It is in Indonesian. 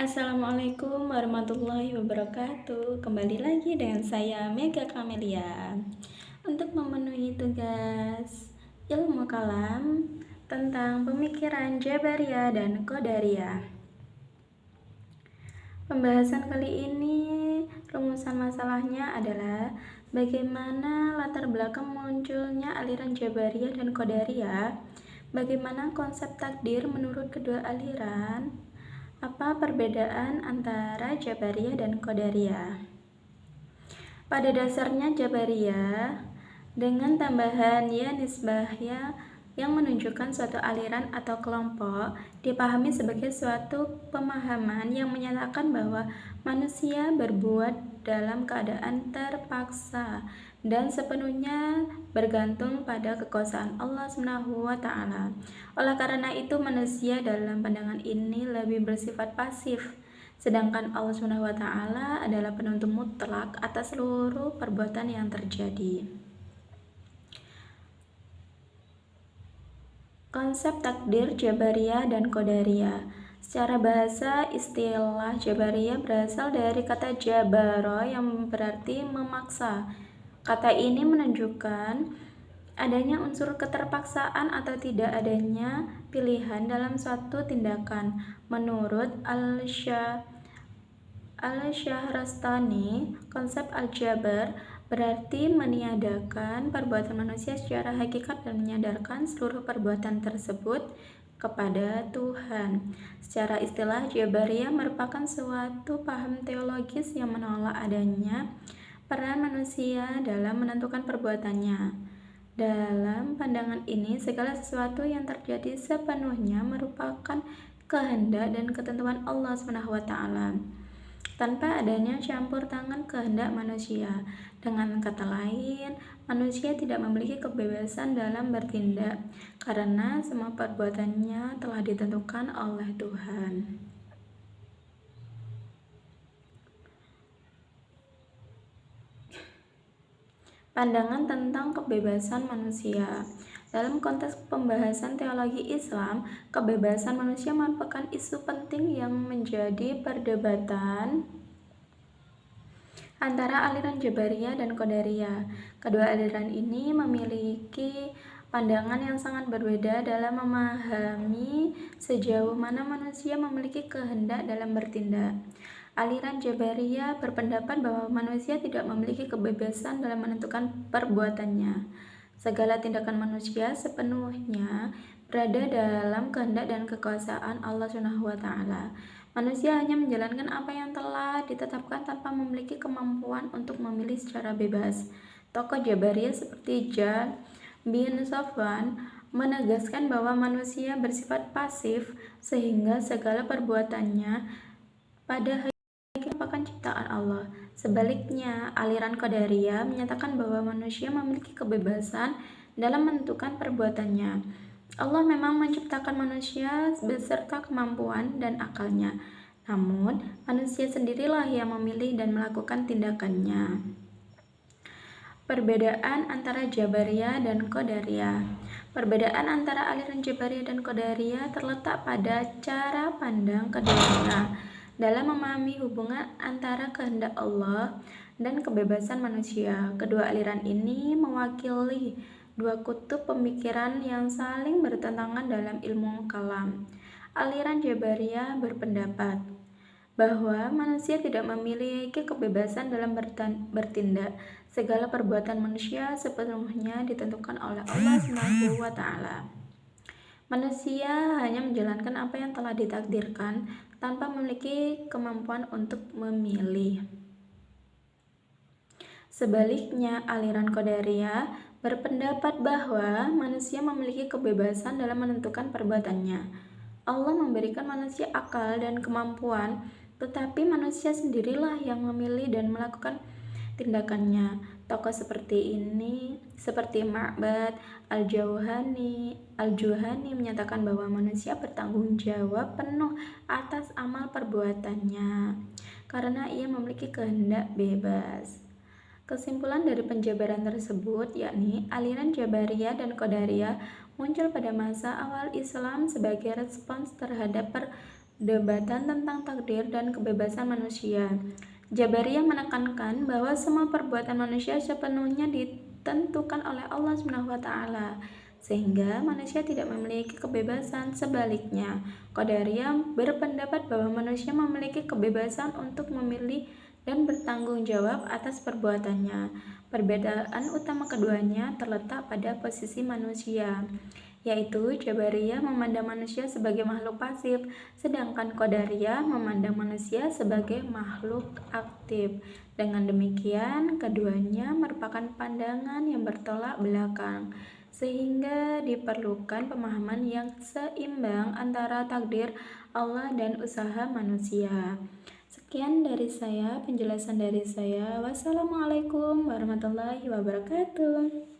Assalamualaikum warahmatullahi wabarakatuh. Kembali lagi dengan saya Mega Kamelia untuk memenuhi tugas ilmu kalam tentang pemikiran Jabariyah dan Qadariyah. Pembahasan kali ini rumusan masalahnya adalah bagaimana latar belakang munculnya aliran Jabariyah dan Qadariyah, bagaimana konsep takdir menurut kedua aliran, apa perbedaan antara Jabariyah dan Qadariyah? Pada dasarnya Jabariyah dengan tambahan ya nisbahnya yang menunjukkan suatu aliran atau kelompok dipahami sebagai suatu pemahaman yang menyatakan bahwa manusia berbuat dalam keadaan terpaksa dan sepenuhnya bergantung pada kekuasaan Allah SWT. Oleh karena itu manusia dalam pandangan ini lebih bersifat pasif, sedangkan Allah SWT adalah penuntut mutlak atas seluruh perbuatan yang terjadi. Konsep takdir Jabariyah dan Qadariyah. Secara bahasa, istilah Jabariyah berasal dari kata jabaro yang berarti memaksa. Kata ini menunjukkan adanya unsur keterpaksaan atau tidak adanya pilihan dalam suatu tindakan. Menurut Al-Syahrastani, konsep al-jabar berarti meniadakan perbuatan manusia secara hakikat dan menyadarkan seluruh perbuatan tersebut kepada Tuhan. Secara istilah, Jabariyah merupakan suatu paham teologis yang menolak adanya peran manusia dalam menentukan perbuatannya. Dalam pandangan ini, segala sesuatu yang terjadi sepenuhnya merupakan kehendak dan ketentuan Allah SWT, tanpa adanya campur tangan kehendak manusia. Dengan kata lain, manusia tidak memiliki kebebasan dalam bertindak karena semua perbuatannya telah ditentukan oleh Tuhan. Pandangan tentang kebebasan manusia. Dalam konteks pembahasan teologi Islam, kebebasan manusia merupakan isu penting yang menjadi perdebatan antara aliran Jabariyah dan Qadariyah. Kedua aliran ini memiliki pandangan yang sangat berbeda dalam memahami sejauh mana manusia memiliki kehendak dalam bertindak. Aliran Jabariyah berpendapat bahwa manusia tidak memiliki kebebasan dalam menentukan perbuatannya. Segala tindakan manusia sepenuhnya berada dalam kehendak dan kekuasaan Allah SWT. Manusia hanya menjalankan apa yang telah ditetapkan tanpa memiliki kemampuan untuk memilih secara bebas. Tokoh Jabariyah seperti Jahm bin Safwan menegaskan bahwa manusia bersifat pasif sehingga segala perbuatannya pada hakikatnya merupakan ciptaan Allah. Sebaliknya, aliran Qadariyah menyatakan bahwa manusia memiliki kebebasan dalam menentukan perbuatannya. Allah memang menciptakan manusia beserta kemampuan dan akalnya, namun manusia sendirilah yang memilih dan melakukan tindakannya. Perbedaan antara Jabariyah dan Qadariyah. Perbedaan antara aliran Jabariyah dan Qadariyah terletak pada cara pandang keduanya dalam memahami hubungan antara kehendak Allah dan kebebasan manusia. Kedua aliran ini mewakili dua kutub pemikiran yang saling bertentangan dalam ilmu kalam. Aliran Jabariyah berpendapat bahwa manusia tidak memiliki kebebasan dalam bertindak. Segala perbuatan manusia sepenuhnya ditentukan oleh Allah SWT. Manusia hanya menjalankan apa yang telah ditakdirkan tanpa memiliki kemampuan untuk memilih. Sebaliknya, aliran Qadariyah berpendapat bahwa manusia memiliki kebebasan dalam menentukan perbuatannya. Allah memberikan manusia akal dan kemampuan, tetapi manusia sendirilah yang memilih dan melakukan tindakannya. Tokoh seperti Ma'bad Al-Juhani menyatakan bahwa manusia bertanggung jawab penuh atas amal perbuatannya karena ia memiliki kehendak bebas. Kesimpulan dari penjabaran tersebut yakni aliran Jabariyah dan Qadariyah muncul pada masa awal Islam sebagai respons terhadap perdebatan tentang takdir dan kebebasan manusia. Jabariyah menekankan bahwa semua perbuatan manusia sepenuhnya ditentukan oleh Allah SWT, sehingga manusia tidak memiliki kebebasan. Sebaliknya, Qadariyah berpendapat bahwa manusia memiliki kebebasan untuk memilih dan bertanggung jawab atas perbuatannya. Perbedaan utama keduanya terletak pada posisi manusia, yaitu Jabariyah memandang manusia sebagai makhluk pasif, sedangkan Qadariyah memandang manusia sebagai makhluk aktif. Dengan demikian, keduanya merupakan pandangan yang bertolak belakang, sehingga diperlukan pemahaman yang seimbang antara takdir Allah dan usaha manusia. Sekian dari saya, penjelasan dari saya. Wassalamualaikum warahmatullahi wabarakatuh.